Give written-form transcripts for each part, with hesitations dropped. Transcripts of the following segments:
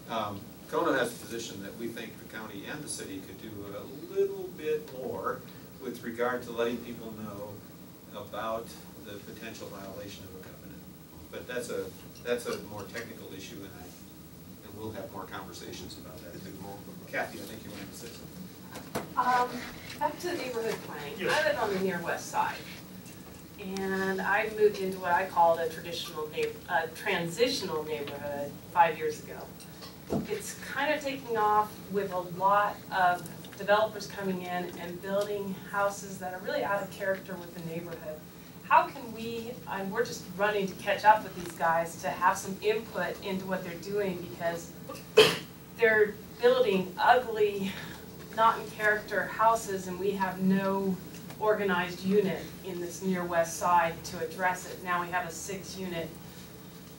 Kona has a position that we think the county and the city could do a little bit more with regard to letting people know about the potential violation of a covenant. But that's a more technical issue, and we'll have more conversations about that too. Kathy, I think you wanted to say something. Back to the neighborhood planning. Yes. I live on the near west side, and I moved into what I called a transitional neighborhood 5 years ago. It's kind of taking off with a lot of developers coming in and building houses that are really out of character with the neighborhood. How can we, and we're just running to catch up with these guys to have some input into what they're doing, because they're building ugly, not in character houses, and we have no organized unit in this near west side to address it. Now we have a 6-unit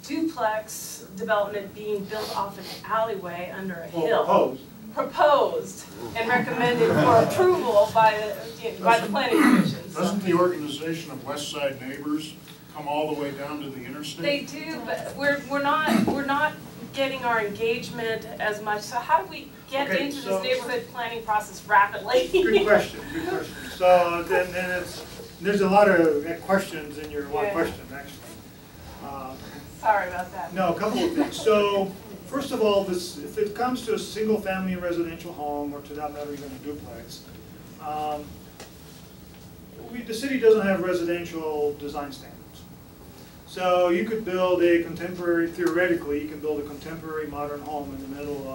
duplex development being built off an alleyway under a hill. Proposed and recommended for approval by the planning commission. Doesn't the organization of West Side Neighbors come all the way down to the interstate? They do, but we're not getting our engagement as much. So how do we get into this neighborhood planning process rapidly? Good question. Good question. So then there's a lot of questions in your one question actually. Sorry about that. No, a couple of things. So first of all, if it comes to a single-family residential home, or to that matter even a duplex, the city doesn't have residential design standards. So you could build a contemporary, theoretically, you can build a contemporary modern home in the middle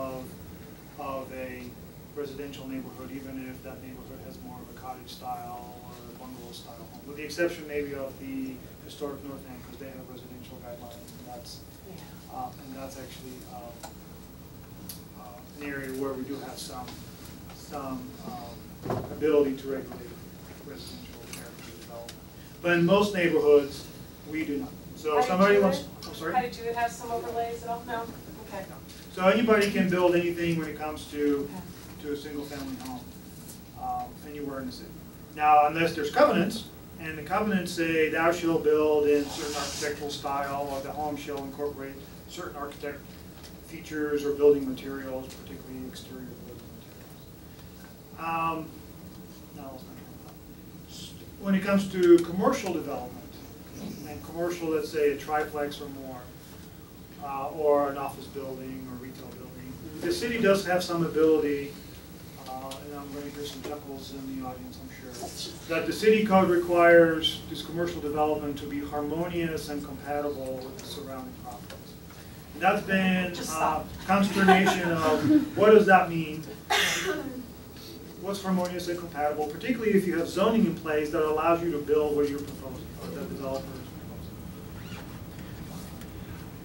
of a residential neighborhood, even if that neighborhood has more of a cottage style or a bungalow style home, with the exception maybe of the historic North End, because they have residential guidelines, and that's actually an area where we do have some ability to regulate residential character development. But in most neighborhoods, we do not. So if somebody wants, I'm sorry? How did you have some overlays at all? No? Okay. So anybody can build anything when it comes to a single family home anywhere in the city. Now, unless there's covenants, and the covenants say thou shalt build in certain architectural style, or the home shall incorporate certain architect features or building materials, particularly exterior building materials. When it comes to commercial development, and commercial, let's say a triplex or more, or an office building or retail building, the city does have some ability, and I'm going to hear some chuckles in the audience, I'm sure, that the city code requires this commercial development to be harmonious and compatible with the surrounding properties. And that's been consternation of what does that mean? What's harmonious and compatible, particularly if you have zoning in place that allows you to build what you're proposing, or the developer is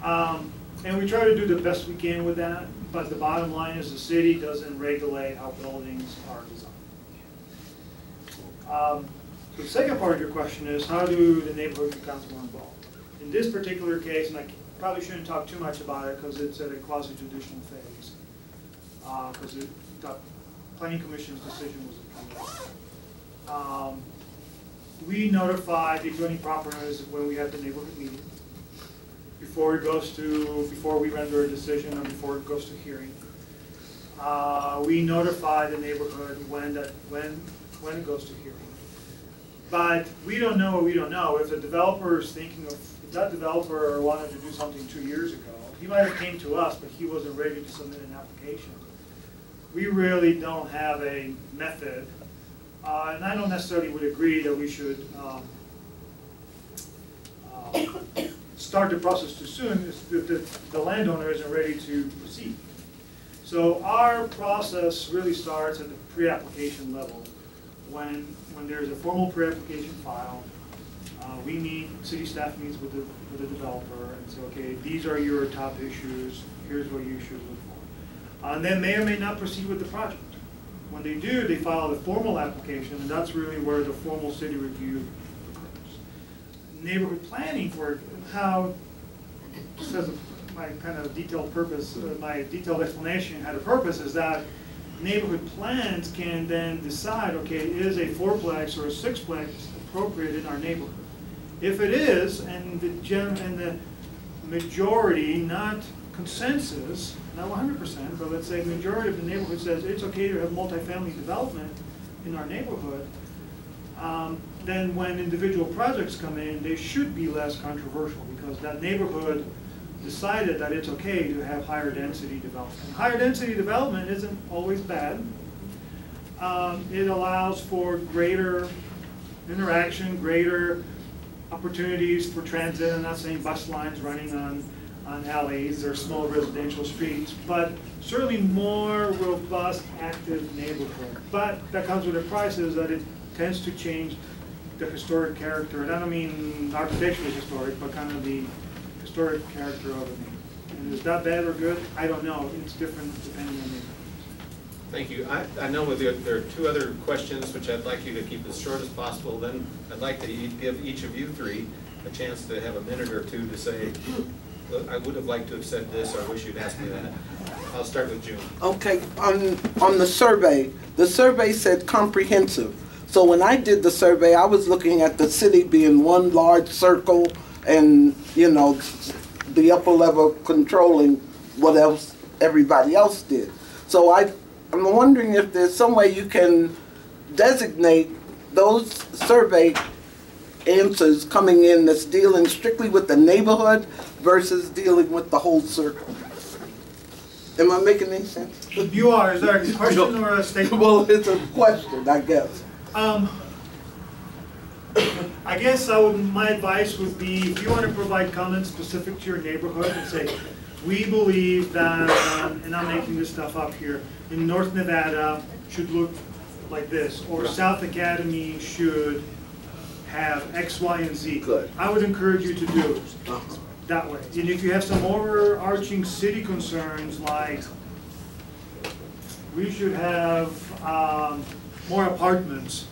proposing. And we try to do the best we can with that, but the bottom line is the city doesn't regulate how buildings are designed. The second part of your question is, how do the neighborhood become more involved? In this particular case, and I probably shouldn't talk too much about it because it's at a quasi-judicial phase, because the Planning Commission's decision was appealed. We notify the adjoining property owners when we have the neighborhood meeting, before we render a decision or before it goes to hearing. We notify the neighborhood when it goes to hearing. But we don't know what we don't know. If the developer is thinking of, if that developer wanted to do something 2 years ago, he might have came to us, but he wasn't ready to submit an application. We really don't have a method, and I don't necessarily would agree that we should start the process too soon if the landowner isn't ready to proceed. So our process really starts at the pre-application level. When there's a formal pre-application filed, we meet, city staff meets with the developer and say, okay, these are your top issues, here's what you should look for. And then may or may not proceed with the project. When they do, they file the formal application, and that's really where the formal city review occurs. Neighborhood planning, for how, says my kind of detailed purpose, my detailed explanation had a purpose, is that neighborhood plans can then decide, okay, is a 4-plex or a 6-plex appropriate in our neighborhood? If it is, and the majority, not consensus, not 100%, but let's say the majority of the neighborhood says it's okay to have multifamily development in our neighborhood, then when individual projects come in, they should be less controversial because that neighborhood decided that it's okay to have higher density development. Higher density development isn't always bad. It allows for greater interaction, greater opportunities for transit. I'm not saying bus lines running on alleys or small residential streets, but certainly more robust, active neighborhood. But that comes with a price, is that it tends to change the historic character. And I don't mean architecturally historic, but kind of the historic character of it. And is that bad or good? I don't know. It's different depending on the. Thank you. I know there are two other questions which I'd like you to keep as short as possible. Then I'd like to give each of you three a chance to have a minute or two to say, I would have liked to have said this, or I wish you'd asked me that. I'll start with June. Okay, on the survey said comprehensive. So when I did the survey, I was looking at the city being one large circle and, you know, the upper level controlling what else everybody else did. So I'm wondering if there's some way you can designate those survey answers coming in that's dealing strictly with the neighborhood versus dealing with the whole circle. Am I making any sense? You are. Is that a question or a statement? Well, it's a question, I guess. I guess my advice would be, if you want to provide comments specific to your neighborhood and say, we believe that, and I'm making this stuff up here, in North Nevada should look like this, or South Academy should have X, Y, and Z. Good. I would encourage you to do it that way. And if you have some overarching city concerns, like we should have more apartments.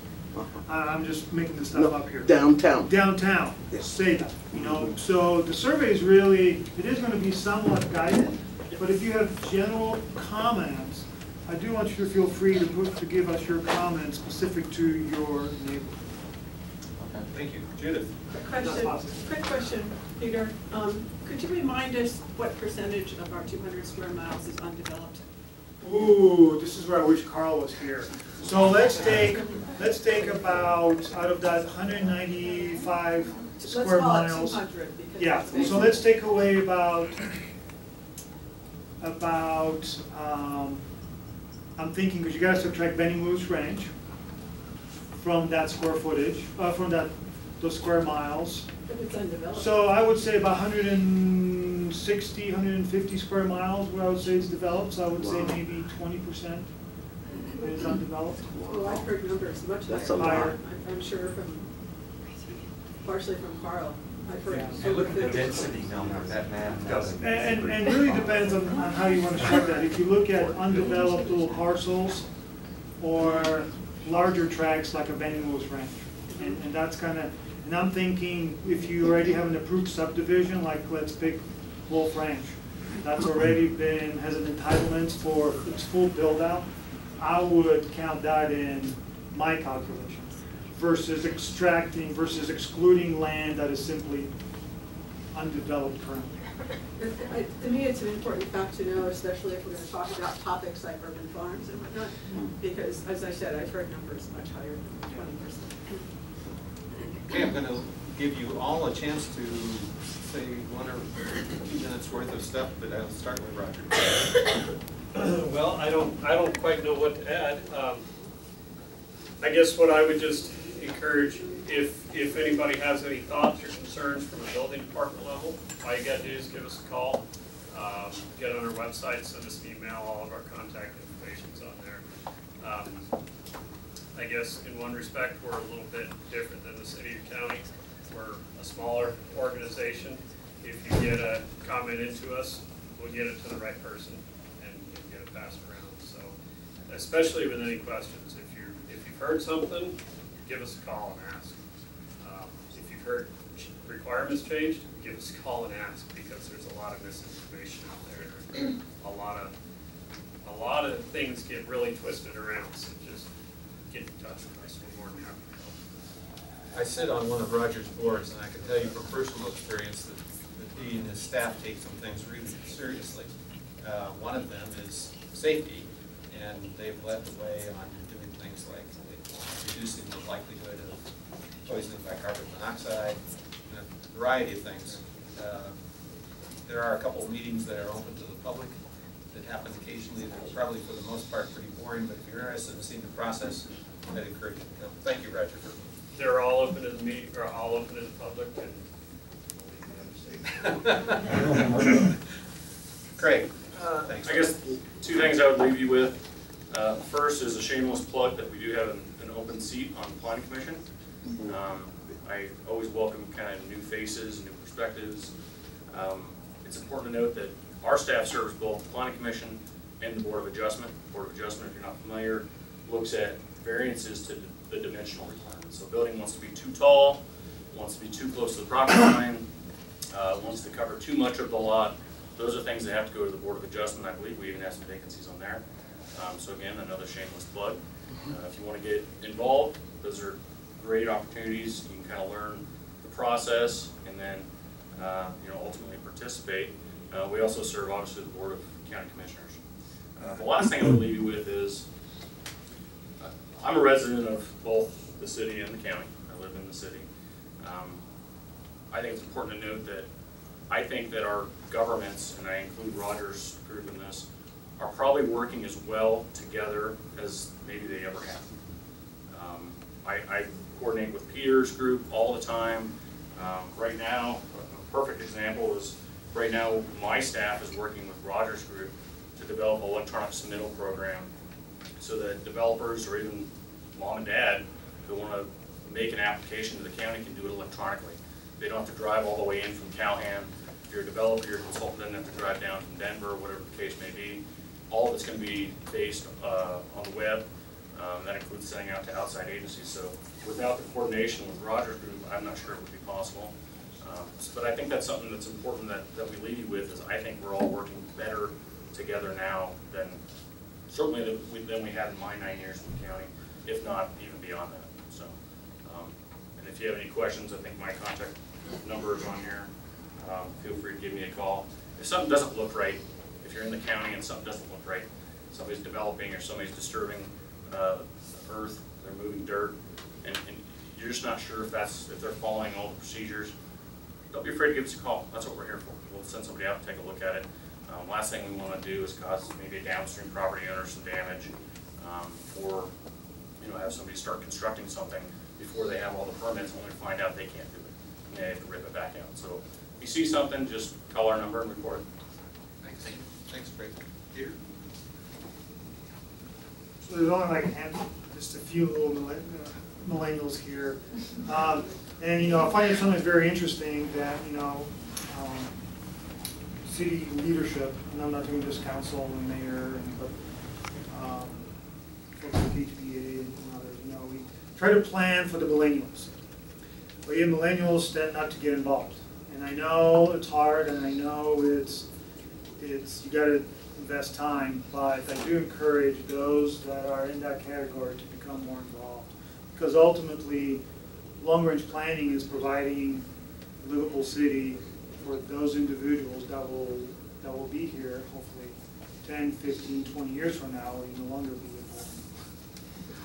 I'm just making this stuff up here. Downtown. Downtown, say that, you know. So the survey is really, it is going to be somewhat guided, but if you have general comments, I do want you to feel free to give us your comments specific to your neighborhood. Okay, thank you. Judith. Quick question, Peter. Could you remind us what percentage of our 200 square miles is undeveloped? Ooh, this is where I wish Carl was here. So let's take about, out of that 195 square miles. Let's call it 200 because Yeah, that's so let's take away about I'm thinking, because you gotta subtract Benning Moose Ranch from that square footage, from those square miles. But it's undeveloped. So I would say about 160, 150 square miles where I would say it's developed, so I would say maybe 20% is undeveloped. Well, I've heard numbers much That's a higher. lot. I'm sure partially from Carl. I've heard. Yeah. And look at the density number, that math doesn't. And really depends on how you want to start that. If you look at undeveloped little parcels or larger tracts like a Benning Moose Ranch, and that's kind of, and I'm thinking if you already have an approved subdivision, like let's pick Wolf Ranch, that's already has an entitlement for its full build out, I would count that in my calculation versus excluding land that is simply undeveloped currently. To me, it's an important fact to know, especially if we're going to talk about topics like urban farms and whatnot, because, as I said, I've heard numbers much higher than 20%. Okay, I'm going to give you all a chance to say 1 or 2 minutes worth of stuff, but I'll start with Roger. Well, I don't quite know what to add. I guess what I would just encourage, if anybody has any thoughts or concerns from a building department level, all you got to do is give us a call, get on our website, send us an email, all of our contact information's on there. I guess in one respect, we're a little bit different than the city or county. We're a smaller organization. If you get a comment into us, we'll get it to the right person and get it passed around. So, especially with any questions, if you've heard something, give us a call and ask. If you've heard requirements changed, give us a call and ask, because there's a lot of misinformation out there. A lot of things get really twisted around. So just get in touch with us. We're more than happy to help. I sit on one of Roger's boards, and I can tell you from personal experience that he and his staff take some things really seriously. One of them is safety, and they've led the way on doing things like reducing the likelihood of poisoning by carbon monoxide, and a variety of things. There are a couple of meetings that are open to the public that happen occasionally. They're probably for the most part pretty boring, but if you're interested in seeing the process, I'd encourage you to come. Thank you, Roger. They're all open to the meeting, or all open to the public, and Craig, thanks. I guess two things I would leave you with. First is a shameless plug that we do have an open seat on the Planning Commission. I always welcome kind of new faces, new perspectives. It's important to note that our staff serves both the Planning Commission and the Board of Adjustment. Board of Adjustment, if you're not familiar, looks at variances to the dimensional requirements. So a building wants to be too tall, wants to be too close to the property line, wants to cover too much of the lot. Those are things that have to go to the Board of Adjustment. I believe we even have some vacancies on there. So again, another shameless plug. If you want to get involved, those are great opportunities. You can kind of learn the process and then ultimately participate. We also serve obviously the Board of County Commissioners. The last thing I would leave you with is I'm a resident of both the city and the county. I live in the city. I think it's important to note that I think that our governments, and I include Roger's group in this, are probably working as well together as maybe they ever have. I coordinate with Peter's group all the time. Right now, a perfect example is right now my staff is working with Roger's group to develop an electronic submittal program so that developers or even mom and dad who want to make an application to the county can do it electronically. They don't have to drive all the way in from Calhan. If you're a developer, your consultant doesn't have to drive down from Denver, whatever the case may be. All of it's going to be based on the web. That includes sending out to outside agencies. So without the coordination with Roger's group, I'm not sure it would be possible. But I think that's something that's important that we leave you with is I think we're all working better together now than certainly than we had in my 9 years in the county, if not even beyond that. So, and if you have any questions, I think my contact number is on here. Feel free to give me a call. If something doesn't look right, if you're in the county and something doesn't look right, somebody's developing or somebody's disturbing the earth, they're moving dirt, and you're just not sure if they're following all the procedures, don't be afraid to give us a call. That's what we're here for. We'll send somebody out to take a look at it. Last thing we want to do is cause maybe a downstream property owner some damage, or have somebody start constructing something before they have all the permits, only to find out they can't do it and they have to rip it back out. So if you see something, just call our number and report it. Thanks, Craig. Peter? So there's only like just a few little millennials here. And I find it sometimes very interesting that, city leadership, and I'm not doing just council and mayor, but folks like HBA and others, we try to plan for the millennials. But yet millennials tend not to get involved. And I know it's hard, and I know it's you got to invest time, but I do encourage those that are in that category to become more involved. Because ultimately, long-range planning is providing a livable city for those individuals that will be here, hopefully 10, 15, 20 years from now, or no longer be involved,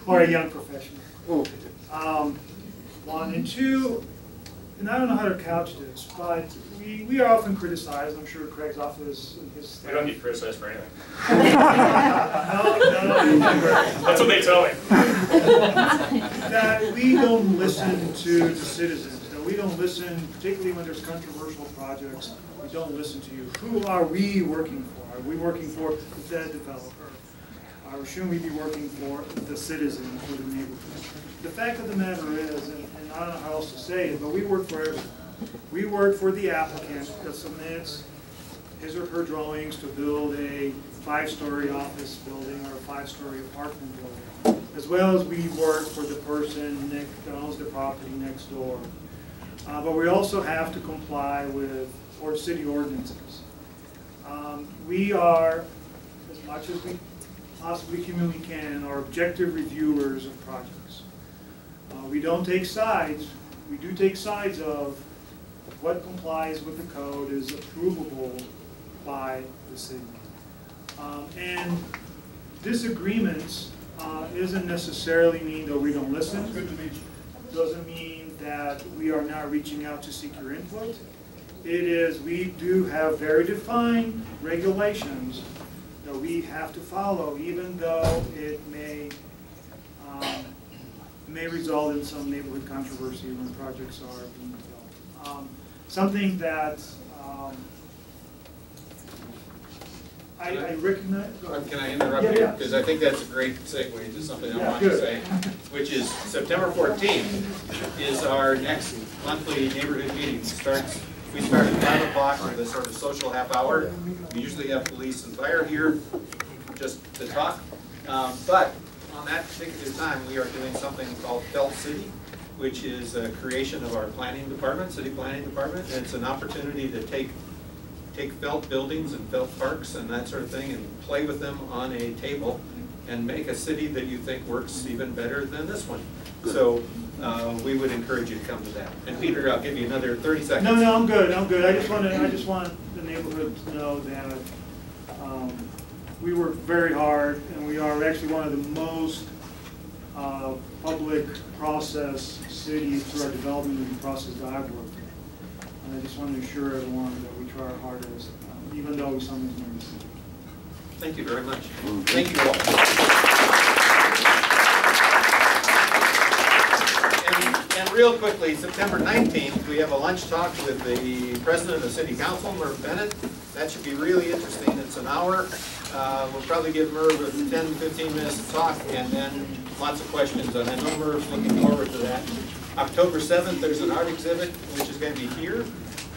or a young professional. One and two, and I don't know how to couch this, but we are often criticized. I'm sure Craig's office and his staff. We don't get criticized for anything. No. That's what they tell me. That we don't listen to the citizens. That we don't listen, particularly when there's controversial projects. We don't listen to you. Who are we working for? Are we working for the developer? Or shouldn't we be working for the citizen, for the neighborhood? The fact of the matter is, and I don't know how else to say it, but we work for everyone. We work for the applicant that submits his or her drawings to build a 5-story office building or a 5-story apartment building, as well as we work for the person that owns the property next door. But we also have to comply with city ordinances. We are, as much as we possibly humanly can, are objective reviewers of projects. We don't take sides. We do take sides of what complies with the code is approvable by the city. And disagreements isn't necessarily mean that we don't listen. Good to meet you. Doesn't mean that we are not reaching out to seek your input. It is, we do have very defined regulations that we have to follow, even though it may result in some neighborhood controversy when projects are being developed. Something that I recognize. Can I interrupt Yeah, you? yeah. Because I think that's a great segue to something I Yeah, want to good. say, which is September 14th is our next monthly neighborhood meeting. We start at 5 o'clock with a sort of social half hour. We usually have police and fire here just to talk. But on that particular time, we are doing something called Felt City, which is a creation of our planning department, city planning department. And it's an opportunity to take felt buildings and felt parks and that sort of thing and play with them on a table and make a city that you think works even better than this one. So we would encourage you to come to that. And Peter, I'll give you another 30 seconds. No, I'm good. I just want the neighborhood to know that we work very hard, and we are actually one of the most public process cities through our development review process that I've worked in. And I just want to assure everyone that we try our hardest, even though we sometimes make mistakes. Thank you very much. Thank you all. And real quickly, September 19th, we have a lunch talk with the president of the city council, Merv Bennett. That should be really interesting. It's an hour. We'll probably give Merv 10, 15 minutes to talk and then lots of questions. And I know Merv's looking forward to that. October 7th, there's an art exhibit, which is going to be here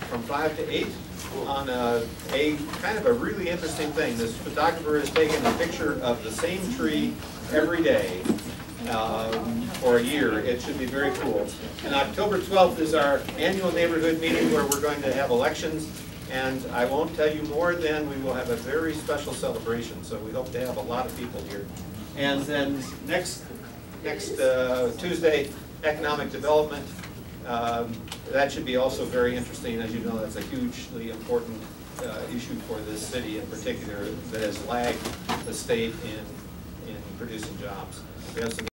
from 5 to 8 on a kind of a really interesting thing. This photographer has taken a picture of the same tree every day for a year. It should be very cool. And October 12th is our annual neighborhood meeting where we're going to have elections. And I won't tell you more than we will have a very special celebration. So we hope to have a lot of people here. And then next Tuesday, economic development. That should be also very interesting. As you know, that's a hugely important issue for this city in particular that has lagged the state in producing jobs. We have some